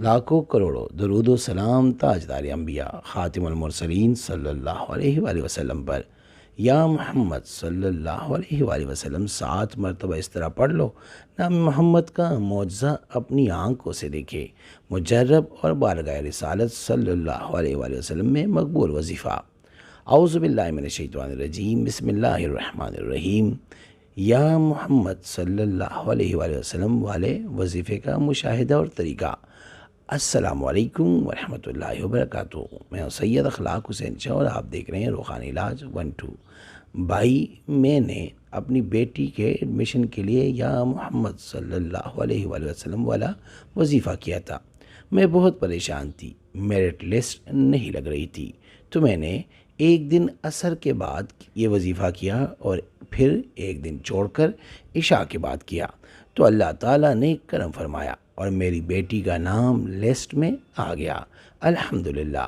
لاکھوں کروڑوں درود و سلام تاجدار انبیاء خاتم المرسلین صلی اللہ علیہ وآلہ وسلم پر۔ یا محمد صلی اللہ علیہ وآلہ وسلم 7 مرتبہ اس طرح پڑھ لو، نام محمد کا معجزہ اپنی آنکھوں سے دیکھے۔ مجرب اور بارگاہ رسالت صلی اللہ علیہ وآلہ وسلم میں مقبول وظیفہ۔ اعوذ باللہ من الشیطان الرجیم، بسم اللہ الرحمن الرحیم۔ یا محمد صلی اللہ علیہ وآلہ وسلم والے وظیفے کا مشاہدہ اور طریقہ۔ السلام علیکم ورحمۃ اللہ وبرکاتہ۔ میں ہوں سید اخلاق حسین شاہ اور آپ دیکھ رہے ہیں روحانی علاج 1-2۔ بھائی، میں نے اپنی بیٹی کے ایڈمیشن کے لیے یا محمد صلی اللہ علیہ وآلہ وسلم والا وظیفہ کیا تھا۔ میں بہت پریشان تھی، میرٹ لسٹ نہیں لگ رہی تھی، تو میں نے ایک دن عصر کے بعد یہ وظیفہ کیا اور پھر ایک دن چھوڑ کر عشاء کے بعد کیا، تو اللہ تعالیٰ نے کرم فرمایا اور میری بیٹی کا نام لسٹ میں آ گیا۔ الحمدللہ،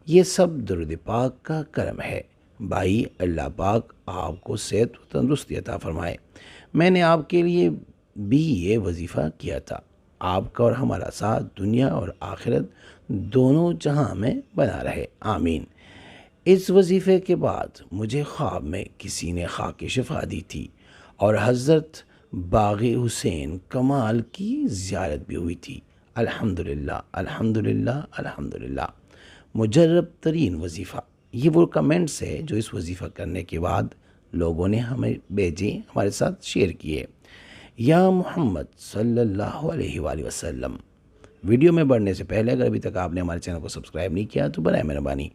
یہ سب درود پاک کا کرم ہے۔ بھائی، اللہ پاک آپ کو صحت و تندرستی عطا فرمائے۔ میں نے آپ کے لیے بھی یہ وظیفہ کیا تھا۔ آپ کا اور ہمارا ساتھ دنیا اور آخرت دونوں جہاں میں بنا رہے، آمین۔ اس وظیفے کے بعد مجھے خواب میں کسی نے خاک شفا دی تھی اور حضرت باغ حسین کمال کی زیارت بھی ہوئی تھی۔ الحمدللہ الحمدللہ الحمدللہ۔ مجرب ترین وظیفہ، یہ وہ کمنٹس ہے جو اس وظیفہ کرنے کے بعد لوگوں نے ہمیں بھیجے، ہمارے ساتھ شیئر کیے۔ یا محمد صلی اللہ علیہ وآلہ وسلم۔ ویڈیو میں بڑھنے سے پہلے اگر ابھی تک آپ نے ہمارے چینل کو سبسکرائب نہیں کیا تو برائے مہربانی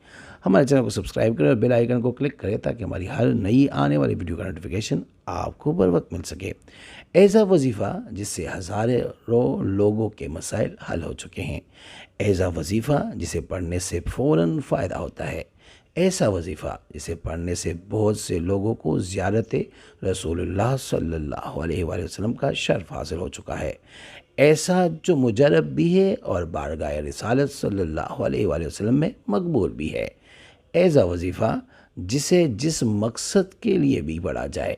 ہمارے چینل کو سبسکرائب کریں اور بیل آئیکن کو کلک کریں تاکہ ہماری ہر نئی آنے والی ویڈیو کا نوٹیفیکیشن آپ کو بر وقت مل سکے۔ ایسا وظیفہ جس سے ہزاروں لوگوں کے مسائل حل ہو چکے ہیں، ایسا وظیفہ جسے پڑھنے سے فوراً فائدہ ہوتا ہے، ایسا وظیفہ جسے پڑھنے سے بہت سے لوگوں کو زیارت رسول اللہ صلی اللہ علیہ وآلہ وسلم کا شرف حاصل ہو چکا ہے، ایسا جو مجرب بھی ہے اور بارگاہ رسالت صلی اللہ علیہ وآلہ وسلم میں مقبول بھی ہے، ایسا وظیفہ جسے جس مقصد کے لیے بھی پڑھا جائے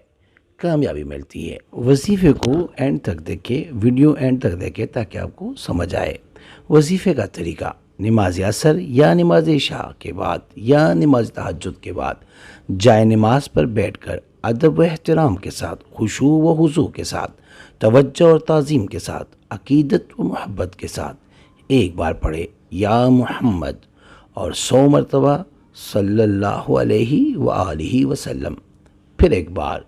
کامیابی ملتی ہے۔ وظیفے کو اینڈ تک دیکھیں، ویڈیو اینڈ تک دیکھیں تاکہ آپ کو سمجھ آئے۔ وظیفے کا طریقہ: نماز عصر یا نماز عشاء کے بعد یا نماز تہجد کے بعد جائے نماز پر بیٹھ کر ادب و احترام کے ساتھ، خشوع و خضوع کے ساتھ، توجہ اور تعظیم کے ساتھ، عقیدت و محبت کے ساتھ ایک بار پڑھے یا محمد اور 100 مرتبہ صلی اللہ علیہ وآلہ وسلم، پھر ایک بار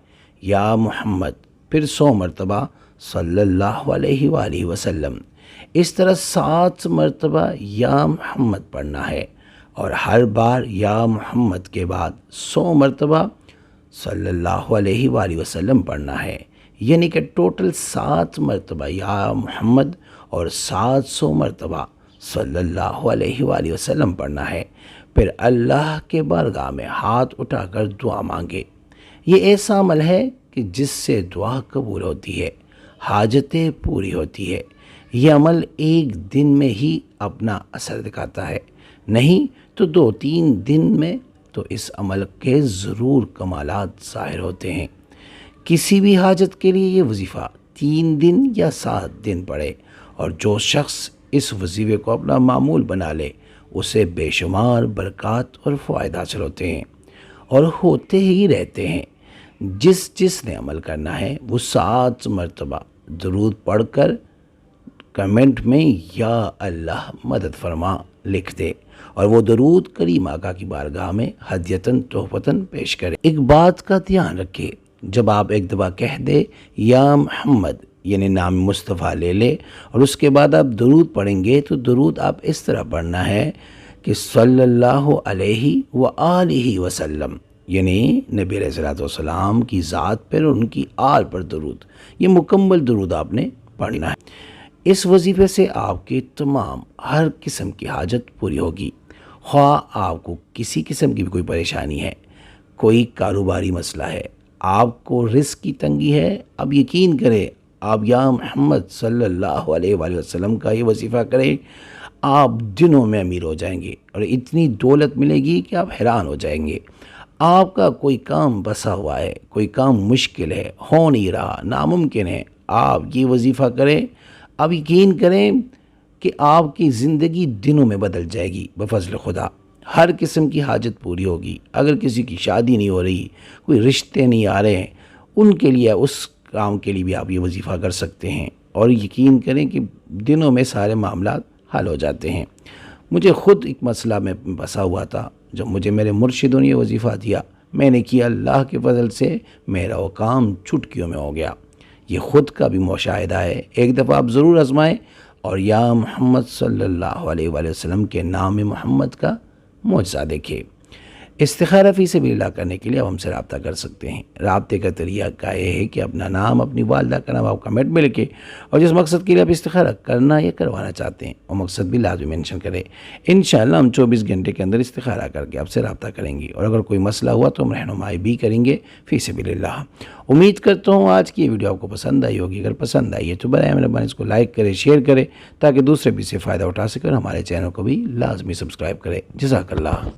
یا محمد، پھر 100 مرتبہ صلی اللہ علیہ وآلہ وسلم۔ اس طرح 7 مرتبہ یا محمد پڑھنا ہے اور ہر بار یا محمد کے بعد 100 مرتبہ صلی اللہ علیہ وآلہ وسلم پڑھنا ہے، یعنی کہ ٹوٹل 7 مرتبہ یا محمد اور 700 مرتبہ صلی اللہ علیہ وآلہ وسلم پڑھنا ہے۔ پھر اللہ کے بارگاہ میں ہاتھ اٹھا کر دعا مانگے۔ یہ ایسا عمل ہے کہ جس سے دعا قبول ہوتی ہے، حاجتیں پوری ہوتی ہے۔ یہ عمل ایک دن میں ہی اپنا اثر دکھاتا ہے، نہیں تو 2-3 دن میں تو اس عمل کے ضرور کمالات ظاہر ہوتے ہیں۔ کسی بھی حاجت کے لیے یہ وظیفہ 3 دن یا 7 دن پڑھے، اور جو شخص اس وظیفے کو اپنا معمول بنا لے اسے بے شمار برکات اور فوائد حاصل ہوتے ہیں اور ہوتے ہی رہتے ہیں۔ جس نے عمل کرنا ہے وہ 7 مرتبہ درود پڑھ کر کمنٹ میں یا اللہ مدد فرما لکھ دے اور وہ درود کریم آقا کی بارگاہ میں ہدیتاً تحفتاً پیش کرے۔ ایک بات کا دھیان رکھے، جب آپ ایک دفعہ کہہ دے یا محمد یعنی نام مصطفیٰ لے لے اور اس کے بعد آپ درود پڑھیں گے تو درود آپ اس طرح پڑھنا ہے کہ صلی اللہ علیہ وآلہ وسلم، یعنی نبی علیہ السلام کی ذات پر اور ان کی آل پر درود، یہ مکمل درود آپ نے پڑھنا ہے۔ اس وظیفے سے آپ کی تمام ہر قسم کی حاجت پوری ہوگی، خواہ آپ کو کسی قسم کی بھی کوئی پریشانی ہے، کوئی کاروباری مسئلہ ہے، آپ کو رزق کی تنگی ہے، اب یقین کریں آپ یا محمد صلی اللہ علیہ وآلہ وسلم کا یہ وظیفہ کریں، آپ دنوں میں امیر ہو جائیں گے اور اتنی دولت ملے گی کہ آپ حیران ہو جائیں گے۔ آپ کا کوئی کام بسا ہوا ہے، کوئی کام مشکل ہے، ہو نہیں رہا، ناممکن ہے، آپ یہ وظیفہ کریں، اب یقین کریں کہ آپ کی زندگی دنوں میں بدل جائے گی بفضل خدا۔ ہر قسم کی حاجت پوری ہوگی۔ اگر کسی کی شادی نہیں ہو رہی، کوئی رشتے نہیں آ رہے ہیں، ان کے لیے، اس کام کے لیے بھی آپ یہ وظیفہ کر سکتے ہیں، اور یقین کریں کہ دنوں میں سارے معاملات حل ہو جاتے ہیں۔ مجھے خود ایک مسئلہ میں پھنسا ہوا تھا، جب مجھے میرے مرشدوں نے یہ وظیفہ دیا، میں نے کیا، اللہ کے فضل سے میرا وہ کام چٹکیوں میں ہو گیا۔ یہ خود کا بھی مشاہدہ ہے، ایک دفعہ آپ ضرور آزمائیں اور یا محمد صلی اللہ علیہ وآلہ وسلم کے نام محمد کا معجزہ دیکھیں۔ استخارہ فی سبیل اللہ کرنے کے لیے آپ ہم سے رابطہ کر سکتے ہیں۔ رابطے کا طریقہ یہ ہے کہ اپنا نام، اپنی والدہ کا نام آپ کمنٹ میں لکھیں، اور جس مقصد کے لیے آپ استخارہ کرنا یا کروانا چاہتے ہیں وہ مقصد بھی لازمی مینشن کریں۔ انشاءاللہ ہم 24 گھنٹے کے اندر استخارہ کر کے آپ سے رابطہ کریں گے، اور اگر کوئی مسئلہ ہوا تو ہم رہنمائی بھی کریں گے فی سبیل اللہ۔ امید کرتا ہوں آج کی یہ ویڈیو آپ کو پسند آئی ہوگی۔ اگر پسند آئی ہے تو برائے مہربانی اس کو لائک کرے، شیئر کرے، تاکہ دوسرے بھی اس سے فائدہ اٹھا سکیں، اور ہمارے چینل کو بھی لازمی سبسکرائب کرے۔ جزاک اللہ۔